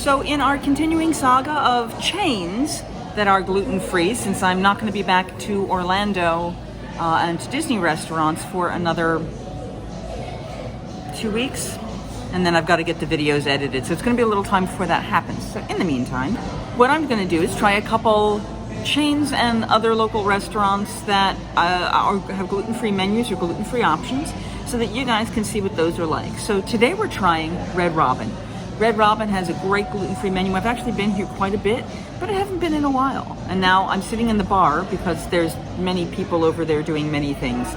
So in our continuing saga of chains that are gluten-free, since I'm not going to be back to Orlando and to Disney restaurants for another 2 weeks, and then I've got to get the videos edited, so it's going to be a little time before that happens. So in the meantime, what I'm going to do is try a couple chains and other local restaurants that have gluten-free menus or gluten-free options, so that you guys can see what those are like. So today we're trying Red Robin. Red Robin has a great gluten-free menu. I've actually been here quite a bit, but I haven't been in a while. And now I'm sitting in the bar because there's many people over there doing many things.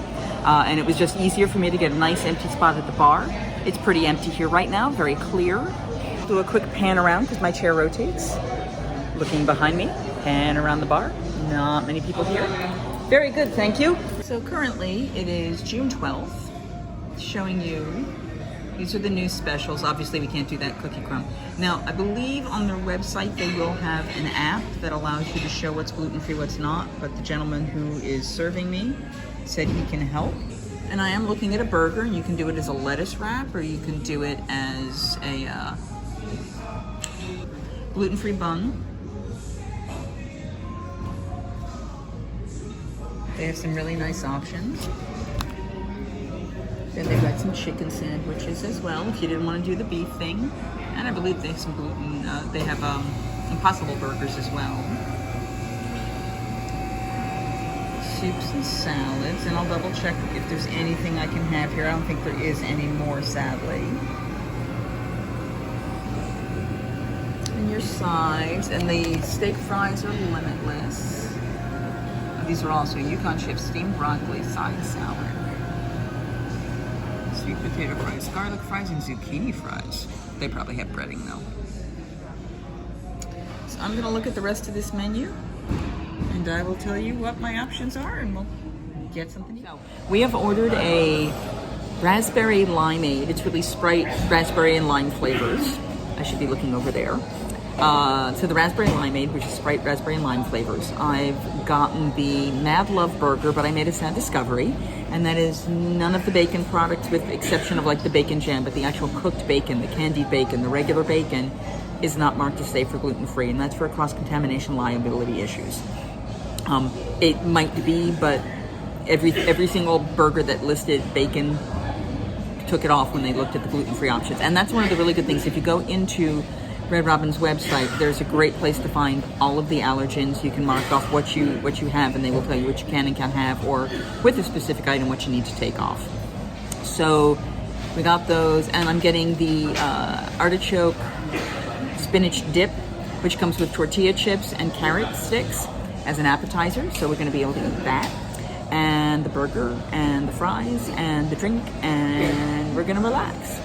And it was just easier for me to get a nice empty spot at the bar. It's pretty empty here right now, very clear. Do a quick pan around because my chair rotates. Looking behind me, pan around the bar. Not many people here. Very good, thank you. So currently it is June 12th, showing you, these are the new specials. Obviously we can't do that cookie crumb. Now I believe on their website they will have an app that allows you to show what's gluten-free, what's not, but the gentleman who is serving me said he can help. And I am looking at a burger, and you can do it as a lettuce wrap or you can do it as a gluten-free bun. They have some really nice options. Then they've got some chicken sandwiches as well, if you didn't want to do the beef thing. And I believe they have some gluten, they have Impossible burgers as well. Soups and salads, and I'll double check if there's anything I can have here. I don't think there is any more, sadly. And your sides, and the steak fries are limitless. These are also Yukon chips, steamed broccoli, side salad, sweet potato fries, garlic fries, and zucchini fries. They probably have breading though. So I'm gonna look at the rest of this menu, and I will tell you what my options are, and we'll get something. So we have ordered a raspberry limeade. It's really Sprite, raspberry, and lime flavors. I should be looking over there. So the raspberry limeade, which is Sprite, raspberry, and lime flavors. I've gotten the Mad Love burger, but I made a sad discovery, and that is none of the bacon products, with the exception of like the bacon jam, but the actual cooked bacon, the candied bacon, the regular bacon is not marked to stay for gluten-free, and that's for cross-contamination liability issues. It might be, but every single burger that listed bacon took it off when they looked at the gluten-free options. And that's one of the really good things. If you go into Red Robin's website, there's a great place to find all of the allergens. You can mark off what you have, and they will tell you what you can and can't have, or with a specific item what you need to take off. So we got those, and I'm getting the artichoke spinach dip, which comes with tortilla chips and carrot sticks as an appetizer. So we're going to be able to eat that, and the burger, and the fries, and the drink, and we're going to relax.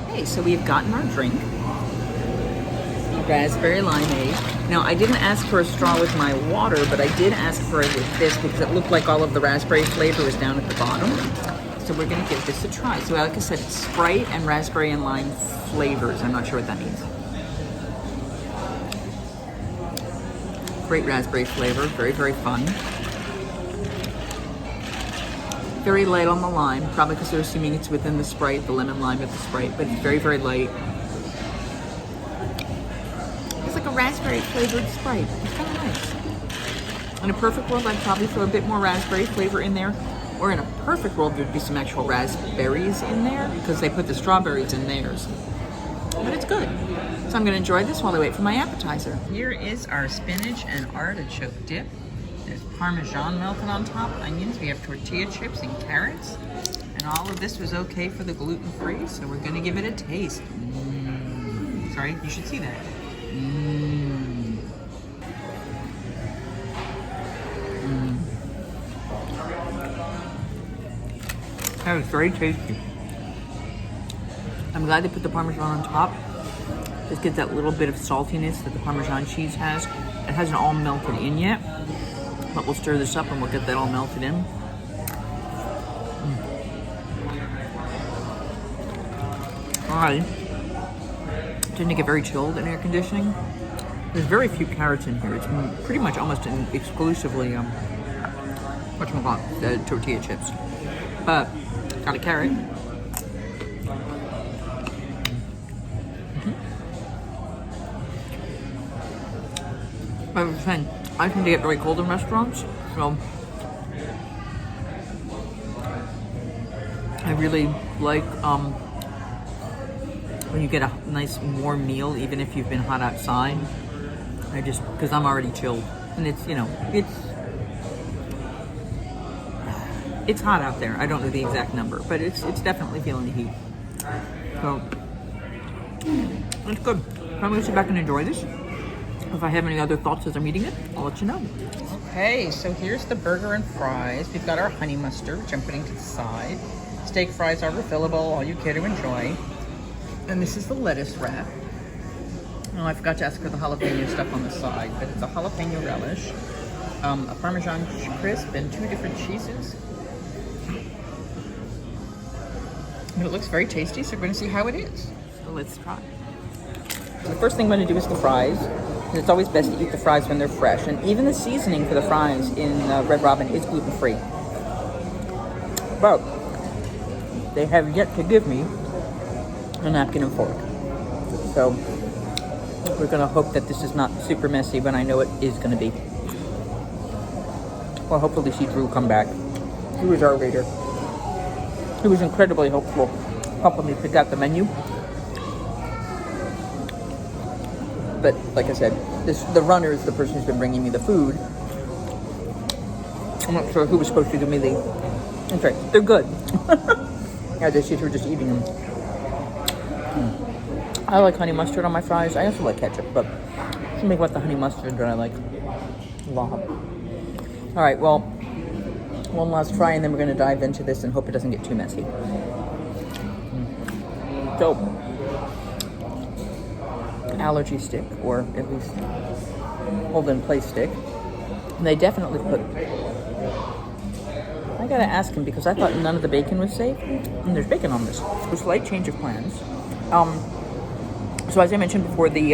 Okay, so we've gotten our drink. Raspberry limeade. Now I didn't ask for a straw with my water, but I did ask for it with this because it looked like all of the raspberry flavor was down at the bottom. So we're going to give this a try. So like I said, it's Sprite and raspberry and lime flavors. I'm not sure what that means. Great raspberry flavor, very, very fun. Very light on the lime, probably because they're assuming it's within the Sprite, the lemon lime of the Sprite, but it's very, very light. A raspberry flavored Sprite. It's kind of nice. In a perfect world, I'd probably throw a bit more raspberry flavor in there, or in a perfect world, there'd be some actual raspberries in there because they put the strawberries in theirs. But it's good. So I'm going to enjoy this while I wait for my appetizer. Here is our spinach and artichoke dip. There's Parmesan melted on top, onions. We have tortilla chips and carrots. And all of this was okay for the gluten-free, so we're going to give it a taste. Sorry, you should see that. That was very tasty. I'm glad they put the Parmesan on top. This gives that little bit of saltiness that the Parmesan cheese has. It hasn't all melted in yet, but we'll stir this up and we'll get that all melted in. I tend to get very chilled in air conditioning. There's very few carrots in here. It's pretty much almost exclusively tortilla chips. But got a carrot. I was saying, I tend to get very cold in restaurants, so I really like when you get a nice warm meal, even if you've been hot outside. Because I'm already chilled, and it's, you know, it's hot out there. I don't know the exact number, but it's definitely feeling the heat. So it's good. I'm going to sit back and enjoy this. If I have any other thoughts as I'm eating it, I'll let you know. Okay, so here's the burger and fries. We've got our honey mustard, which I'm putting to the side. Steak fries are refillable, all you care to enjoy. And this is the lettuce wrap. Oh, I forgot to ask for the jalapeno stuff on the side, but it's a jalapeno relish, a Parmesan crisp, and 2 different cheeses. But it looks very tasty, so we're going to see how it is. So let's try. So the first thing I'm going to do is the fries. It's always best to eat the fries when they're fresh, and even the seasoning for the fries in Red Robin is gluten-free. But they have yet to give me a napkin and fork. So we're going to hope that this is not super messy, but I know it is going to be. Well, hopefully see Drew come back. Drew is our waiter. He was incredibly helpful, helping me pick out the menu. But like I said, the runner is the person who's been bringing me the food. I'm not sure who was supposed to give me the... Okay, they're good. I just we're just eating them. I like honey mustard on my fries. I also like ketchup, but I think about the honey mustard that I like a lot. All right, well, one last fry, and then we're going to dive into this and hope it doesn't get too messy. So, allergy stick, or at least hold in place stick. And they definitely put... I gotta ask him, because I thought none of the bacon was safe, and there's bacon on this. A slight change of plans. So as I mentioned before, the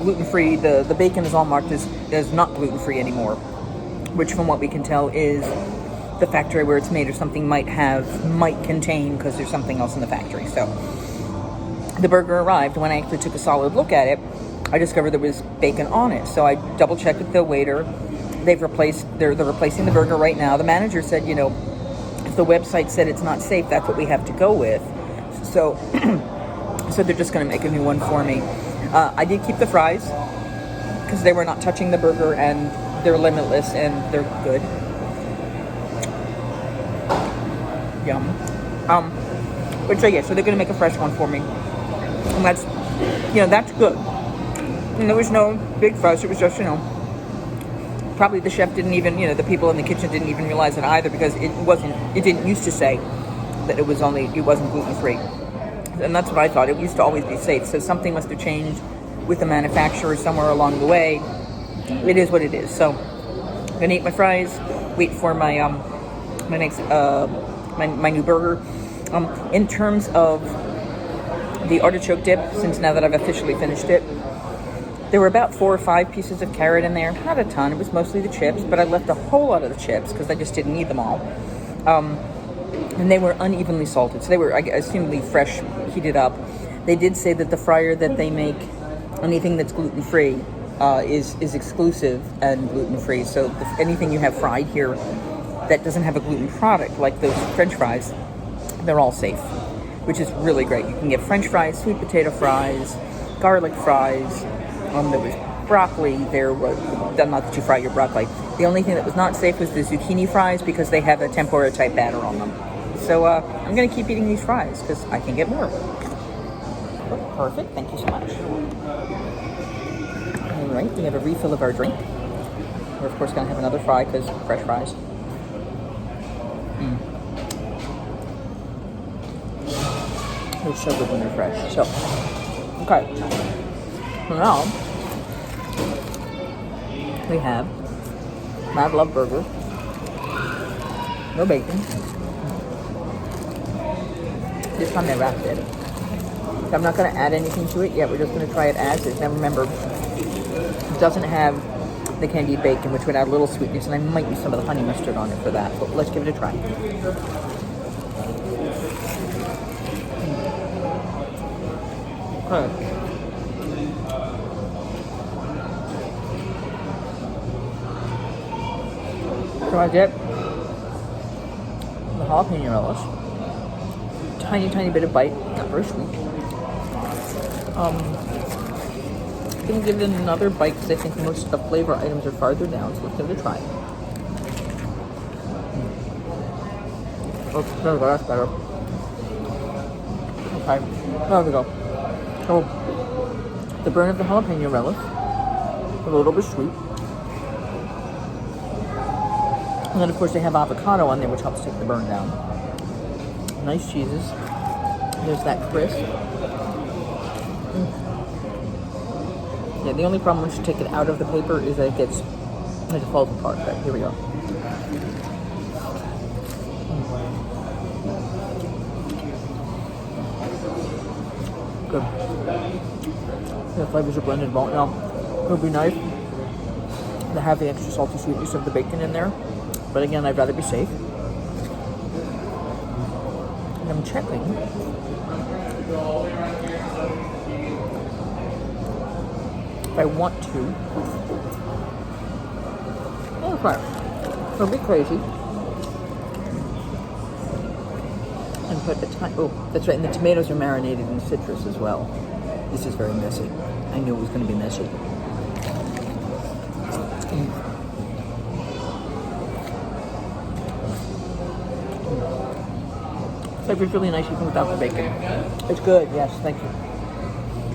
gluten-free, the bacon is all marked as not gluten-free anymore, which from what we can tell is the factory where it's made or something might contain, because there's something else in the factory. So the burger arrived. When I actually took a solid look at it, I discovered there was bacon on it. So I double checked with the waiter. They're replacing the burger right now. The manager said, you know, if the website said it's not safe, that's what we have to go with. So so they're just going to make a new one for me. I did keep the fries because they were not touching the burger, and they're limitless and they're good. Yum. But so yeah, so they're going to make a fresh one for me, and that's, you know, that's good. And there was no big fuss. It was just, you know, probably the chef didn't even, you know, the people in the kitchen didn't even realize it either, because it didn't used to say that it wasn't gluten-free. And that's what I thought. It used to always be safe. So something must have changed with the manufacturer somewhere along the way. It is what it is. So I'm gonna eat my fries, wait for my my new burger. In terms of the artichoke dip, since now that I've officially finished it, there were about 4 or 5 pieces of carrot in there. Not a ton. It was mostly the chips, but I left a whole lot of the chips because I just didn't need them all. And they were unevenly salted. So they were, I assume, fresh, heated up. They did say that the fryer that they make, anything that's gluten-free, is exclusive and gluten-free. So anything you have fried here that doesn't have a gluten product, like those French fries, they're all safe, which is really great. You can get French fries, sweet potato fries, garlic fries. There was broccoli. There was, not that you fry your broccoli. The only thing that was not safe was the zucchini fries, because they have a tempura type batter on them. So I'm going to keep eating these fries because I can get more. Oh, perfect. Thank you so much. All right, we have a refill of our drink. We're, of course, going to have another fry because fresh fries. They're so good when they're fresh. So, okay. So now, we have Mad Love Burger. No bacon. This time they wrapped it. So I'm not going to add anything to it yet. We're just going to try it as is. Now remember, it doesn't have the candied bacon, which would add a little sweetness, and I might use some of the honey mustard on it for that. But let's give it a try. Okay. I get the jalapeno relish. Tiny bit of bite, not very sweet. I'm gonna give it another bite because I think most of the flavor items are farther down, so let's give it a try. Oh, there we go, that's better. Okay, there we go. So, the burn of the jalapeno relish, a little bit sweet. And then of course they have avocado on there, which helps take the burn down. Nice cheeses. There's that crisp. Yeah, the only problem once you take it out of the paper is that it falls apart. But here we go. Good. The flavors are blended well. Now, it would be nice to have the extra salty sweetness of the bacon in there. But again, I'd rather be safe. And I'm checking. If I want to. Okay. Don't be crazy. And put a tiny, oh, that's right, and the tomatoes are marinated in citrus as well. This is very messy. I knew it was going to be messy. Flavor's really nice even without the bacon. It's good, yes, thank you.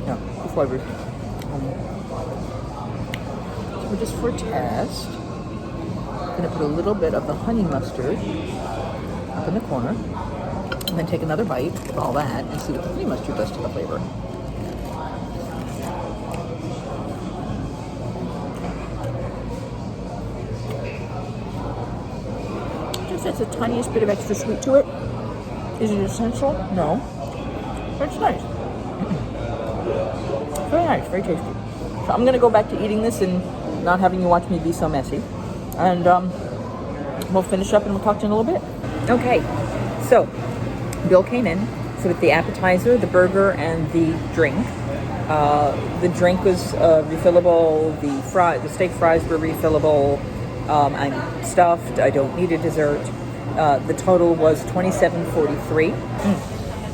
Yeah, the flavors. So just for a test, I'm going to put a little bit of the honey mustard up in the corner, and then take another bite of all that and see what the honey mustard does to the flavor. Just adds the tiniest bit of extra sweet to it. Is it essential? No. But it's nice. Very nice, very tasty. So I'm going to go back to eating this and not having you watch me be so messy. And we'll finish up and we'll talk to you in a little bit. Okay, so bill came in. So with the appetizer, the burger, and the drink. The drink was refillable. The steak fries were refillable. I'm stuffed. I don't need a dessert. The total was $27.43.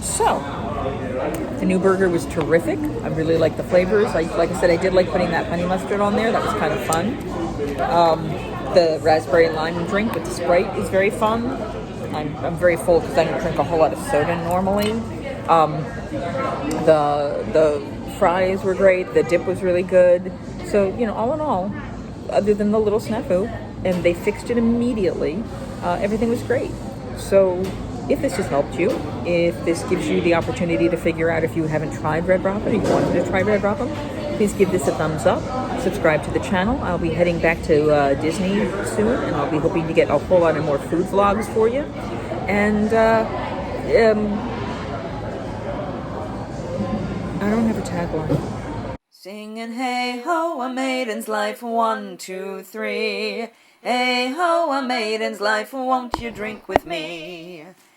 So, the new burger was terrific. I really like the flavors. Like I said, I did like putting that honey mustard on there. That was kind of fun. The raspberry and lime drink with the Sprite is very fun. I'm very full because I don't drink a whole lot of soda normally. The fries were great. The dip was really good. So, all in all, other than the little snafu, and they fixed it immediately, everything was great. So if this has helped you, if this gives you the opportunity to figure out if you haven't tried Red Robin or you wanted to try Red Robin, please give this a thumbs up. Subscribe to the channel. I'll be heading back to Disney soon, and I'll be hoping to get a whole lot of more food vlogs for you. And I don't have a tagline. Singing hey ho, a maiden's life, 1, 2, 3. Hey ho, a maiden's life, won't you drink with me?